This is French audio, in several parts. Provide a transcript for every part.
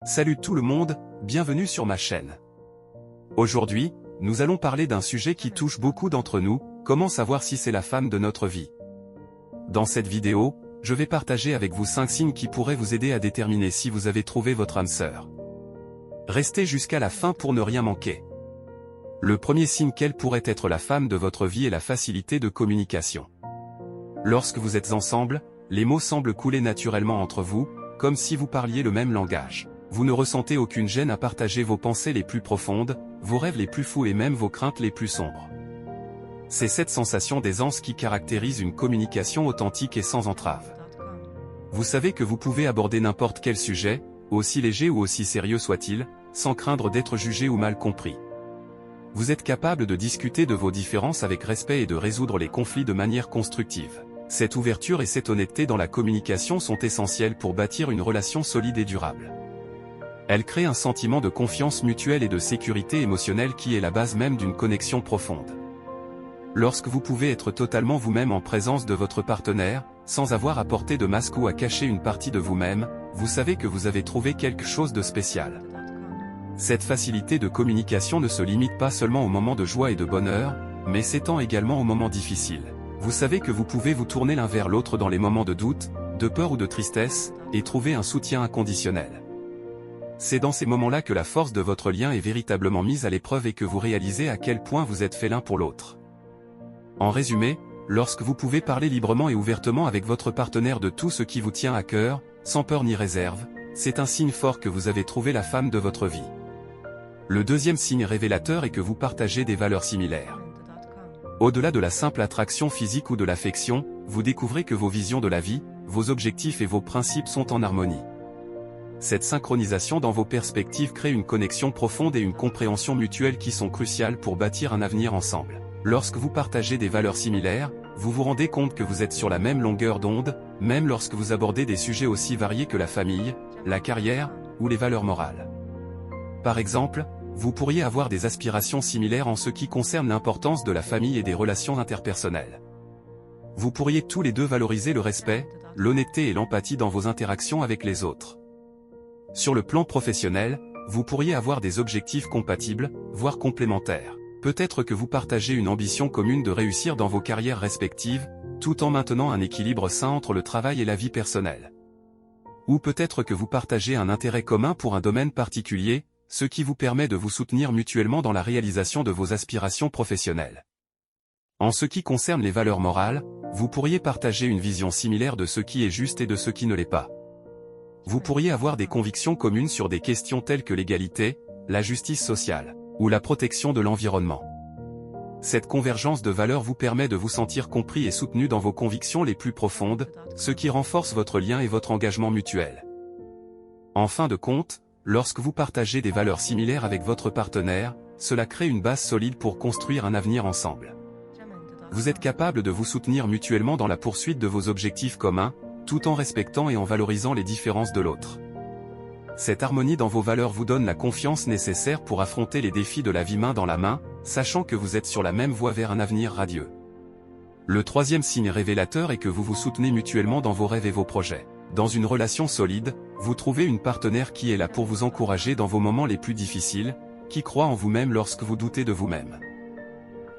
Salut tout le monde, bienvenue sur ma chaîne. Aujourd'hui, nous allons parler d'un sujet qui touche beaucoup d'entre nous, comment savoir si c'est la femme de notre vie. Dans cette vidéo, je vais partager avec vous 5 signes qui pourraient vous aider à déterminer si vous avez trouvé votre âme sœur. Restez jusqu'à la fin pour ne rien manquer. Le premier signe qu'elle pourrait être la femme de votre vie est la facilité de communication. Lorsque vous êtes ensemble, les mots semblent couler naturellement entre vous, comme si vous parliez le même langage. Vous ne ressentez aucune gêne à partager vos pensées les plus profondes, vos rêves les plus fous et même vos craintes les plus sombres. C'est cette sensation d'aisance qui caractérise une communication authentique et sans entrave. Vous savez que vous pouvez aborder n'importe quel sujet, aussi léger ou aussi sérieux soit-il, sans craindre d'être jugé ou mal compris. Vous êtes capable de discuter de vos différences avec respect et de résoudre les conflits de manière constructive. Cette ouverture et cette honnêteté dans la communication sont essentielles pour bâtir une relation solide et durable. Elle crée un sentiment de confiance mutuelle et de sécurité émotionnelle qui est la base même d'une connexion profonde. Lorsque vous pouvez être totalement vous-même en présence de votre partenaire, sans avoir à porter de masque ou à cacher une partie de vous-même, vous savez que vous avez trouvé quelque chose de spécial. Cette facilité de communication ne se limite pas seulement aux moments de joie et de bonheur, mais s'étend également aux moments difficiles. Vous savez que vous pouvez vous tourner l'un vers l'autre dans les moments de doute, de peur ou de tristesse, et trouver un soutien inconditionnel. C'est dans ces moments-là que la force de votre lien est véritablement mise à l'épreuve et que vous réalisez à quel point vous êtes fait l'un pour l'autre. En résumé, lorsque vous pouvez parler librement et ouvertement avec votre partenaire de tout ce qui vous tient à cœur, sans peur ni réserve, c'est un signe fort que vous avez trouvé la femme de votre vie. Le deuxième signe révélateur est que vous partagez des valeurs similaires. Au-delà de la simple attraction physique ou de l'affection, vous découvrez que vos visions de la vie, vos objectifs et vos principes sont en harmonie. Cette synchronisation dans vos perspectives crée une connexion profonde et une compréhension mutuelle qui sont cruciales pour bâtir un avenir ensemble. Lorsque vous partagez des valeurs similaires, vous vous rendez compte que vous êtes sur la même longueur d'onde, même lorsque vous abordez des sujets aussi variés que la famille, la carrière, ou les valeurs morales. Par exemple, vous pourriez avoir des aspirations similaires en ce qui concerne l'importance de la famille et des relations interpersonnelles. Vous pourriez tous les deux valoriser le respect, l'honnêteté et l'empathie dans vos interactions avec les autres. Sur le plan professionnel, vous pourriez avoir des objectifs compatibles, voire complémentaires. Peut-être que vous partagez une ambition commune de réussir dans vos carrières respectives, tout en maintenant un équilibre sain entre le travail et la vie personnelle. Ou peut-être que vous partagez un intérêt commun pour un domaine particulier, ce qui vous permet de vous soutenir mutuellement dans la réalisation de vos aspirations professionnelles. En ce qui concerne les valeurs morales, vous pourriez partager une vision similaire de ce qui est juste et de ce qui ne l'est pas. Vous pourriez avoir des convictions communes sur des questions telles que l'égalité, la justice sociale, ou la protection de l'environnement. Cette convergence de valeurs vous permet de vous sentir compris et soutenu dans vos convictions les plus profondes, ce qui renforce votre lien et votre engagement mutuel. En fin de compte, lorsque vous partagez des valeurs similaires avec votre partenaire, cela crée une base solide pour construire un avenir ensemble. Vous êtes capable de vous soutenir mutuellement dans la poursuite de vos objectifs communs, tout en respectant et en valorisant les différences de l'autre. Cette harmonie dans vos valeurs vous donne la confiance nécessaire pour affronter les défis de la vie main dans la main, sachant que vous êtes sur la même voie vers un avenir radieux. Le troisième signe révélateur est que vous vous soutenez mutuellement dans vos rêves et vos projets. Dans une relation solide, vous trouvez une partenaire qui est là pour vous encourager dans vos moments les plus difficiles, qui croit en vous-même lorsque vous doutez de vous-même.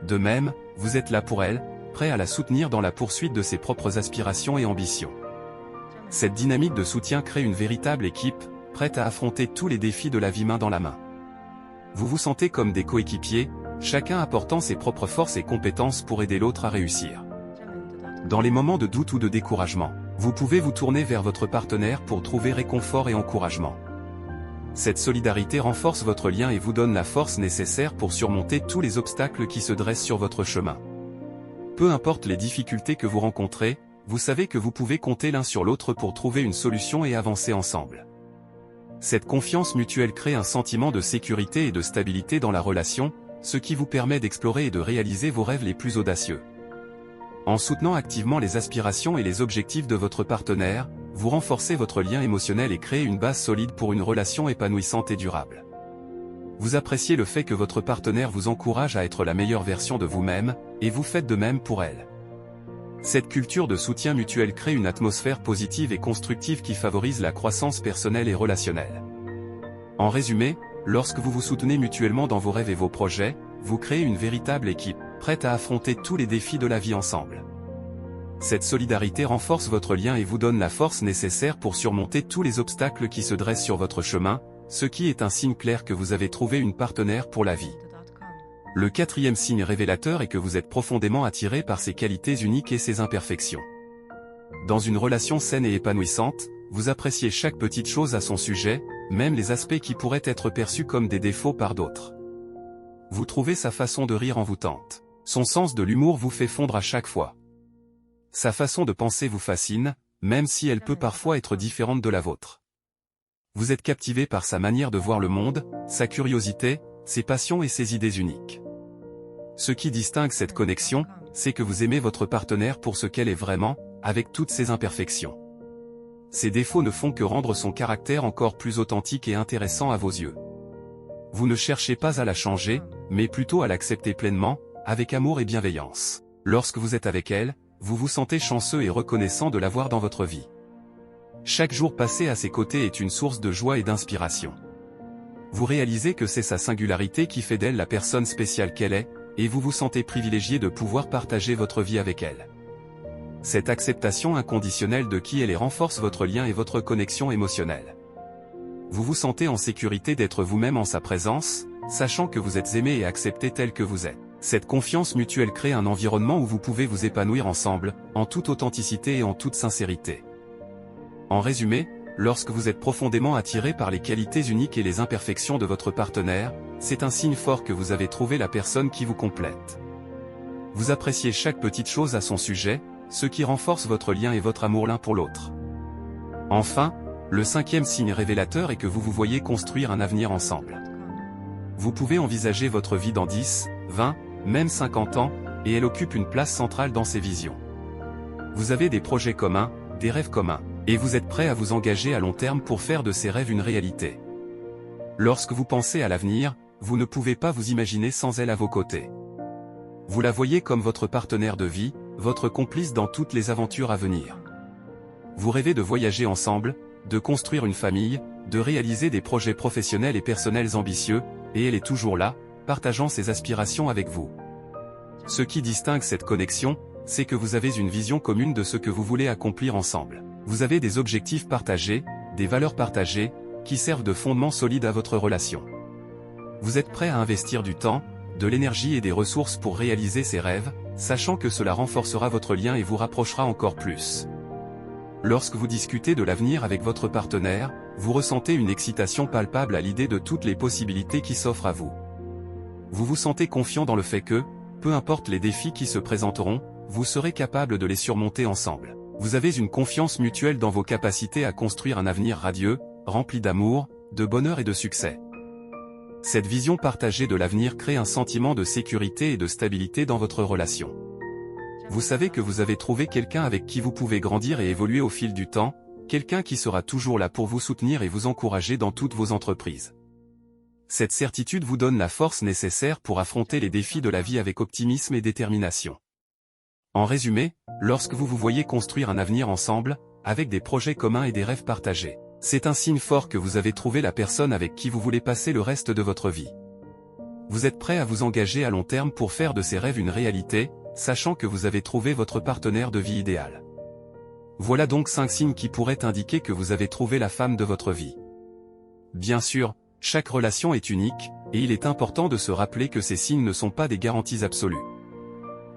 De même, vous êtes là pour elle, prêt à la soutenir dans la poursuite de ses propres aspirations et ambitions. Cette dynamique de soutien crée une véritable équipe, prête à affronter tous les défis de la vie main dans la main. Vous vous sentez comme des coéquipiers, chacun apportant ses propres forces et compétences pour aider l'autre à réussir. Dans les moments de doute ou de découragement, vous pouvez vous tourner vers votre partenaire pour trouver réconfort et encouragement. Cette solidarité renforce votre lien et vous donne la force nécessaire pour surmonter tous les obstacles qui se dressent sur votre chemin. Peu importe les difficultés que vous rencontrez, vous savez que vous pouvez compter l'un sur l'autre pour trouver une solution et avancer ensemble. Cette confiance mutuelle crée un sentiment de sécurité et de stabilité dans la relation, ce qui vous permet d'explorer et de réaliser vos rêves les plus audacieux. En soutenant activement les aspirations et les objectifs de votre partenaire, vous renforcez votre lien émotionnel et créez une base solide pour une relation épanouissante et durable. Vous appréciez le fait que votre partenaire vous encourage à être la meilleure version de vous-même, et vous faites de même pour elle. Cette culture de soutien mutuel crée une atmosphère positive et constructive qui favorise la croissance personnelle et relationnelle. En résumé, lorsque vous vous soutenez mutuellement dans vos rêves et vos projets, vous créez une véritable équipe, prête à affronter tous les défis de la vie ensemble. Cette solidarité renforce votre lien et vous donne la force nécessaire pour surmonter tous les obstacles qui se dressent sur votre chemin, ce qui est un signe clair que vous avez trouvé une partenaire pour la vie. Le quatrième signe révélateur est que vous êtes profondément attiré par ses qualités uniques et ses imperfections. Dans une relation saine et épanouissante, vous appréciez chaque petite chose à son sujet, même les aspects qui pourraient être perçus comme des défauts par d'autres. Vous trouvez sa façon de rire envoûtante. Son sens de l'humour vous fait fondre à chaque fois. Sa façon de penser vous fascine, même si elle peut parfois être différente de la vôtre. Vous êtes captivé par sa manière de voir le monde, sa curiosité, ses passions et ses idées uniques. Ce qui distingue cette connexion, c'est que vous aimez votre partenaire pour ce qu'elle est vraiment, avec toutes ses imperfections. Ses défauts ne font que rendre son caractère encore plus authentique et intéressant à vos yeux. Vous ne cherchez pas à la changer, mais plutôt à l'accepter pleinement, avec amour et bienveillance. Lorsque vous êtes avec elle, vous vous sentez chanceux et reconnaissant de l'avoir dans votre vie. Chaque jour passé à ses côtés est une source de joie et d'inspiration. Vous réalisez que c'est sa singularité qui fait d'elle la personne spéciale qu'elle est, et vous vous sentez privilégié de pouvoir partager votre vie avec elle. Cette acceptation inconditionnelle de qui elle est renforce votre lien et votre connexion émotionnelle. Vous vous sentez en sécurité d'être vous-même en sa présence, sachant que vous êtes aimé et accepté tel que vous êtes. Cette confiance mutuelle crée un environnement où vous pouvez vous épanouir ensemble, en toute authenticité et en toute sincérité. En résumé, lorsque vous êtes profondément attiré par les qualités uniques et les imperfections de votre partenaire, c'est un signe fort que vous avez trouvé la personne qui vous complète. Vous appréciez chaque petite chose à son sujet, ce qui renforce votre lien et votre amour l'un pour l'autre. Enfin, le cinquième signe révélateur est que vous vous voyez construire un avenir ensemble. Vous pouvez envisager votre vie dans 10, 20, même 50 ans, et elle occupe une place centrale dans ces visions. Vous avez des projets communs, des rêves communs, et vous êtes prêt à vous engager à long terme pour faire de ces rêves une réalité. Lorsque vous pensez à l'avenir, vous ne pouvez pas vous imaginer sans elle à vos côtés. Vous la voyez comme votre partenaire de vie, votre complice dans toutes les aventures à venir. Vous rêvez de voyager ensemble, de construire une famille, de réaliser des projets professionnels et personnels ambitieux, et elle est toujours là, partageant ses aspirations avec vous. Ce qui distingue cette connexion, c'est que vous avez une vision commune de ce que vous voulez accomplir ensemble. Vous avez des objectifs partagés, des valeurs partagées, qui servent de fondement solide à votre relation. Vous êtes prêt à investir du temps, de l'énergie et des ressources pour réaliser ces rêves, sachant que cela renforcera votre lien et vous rapprochera encore plus. Lorsque vous discutez de l'avenir avec votre partenaire, vous ressentez une excitation palpable à l'idée de toutes les possibilités qui s'offrent à vous. Vous vous sentez confiant dans le fait que, peu importe les défis qui se présenteront, vous serez capable de les surmonter ensemble. Vous avez une confiance mutuelle dans vos capacités à construire un avenir radieux, rempli d'amour, de bonheur et de succès. Cette vision partagée de l'avenir crée un sentiment de sécurité et de stabilité dans votre relation. Vous savez que vous avez trouvé quelqu'un avec qui vous pouvez grandir et évoluer au fil du temps, quelqu'un qui sera toujours là pour vous soutenir et vous encourager dans toutes vos entreprises. Cette certitude vous donne la force nécessaire pour affronter les défis de la vie avec optimisme et détermination. En résumé, lorsque vous vous voyez construire un avenir ensemble, avec des projets communs et des rêves partagés, c'est un signe fort que vous avez trouvé la personne avec qui vous voulez passer le reste de votre vie. Vous êtes prêt à vous engager à long terme pour faire de ces rêves une réalité, sachant que vous avez trouvé votre partenaire de vie idéal. Voilà donc 5 signes qui pourraient indiquer que vous avez trouvé la femme de votre vie. Bien sûr, chaque relation est unique, et il est important de se rappeler que ces signes ne sont pas des garanties absolues.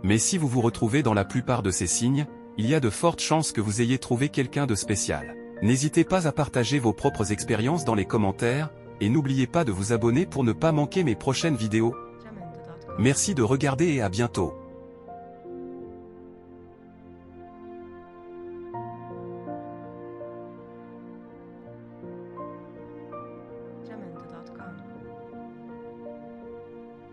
Mais si vous vous retrouvez dans la plupart de ces signes, il y a de fortes chances que vous ayez trouvé quelqu'un de spécial. N'hésitez pas à partager vos propres expériences dans les commentaires, et n'oubliez pas de vous abonner pour ne pas manquer mes prochaines vidéos. Merci de regarder et à bientôt.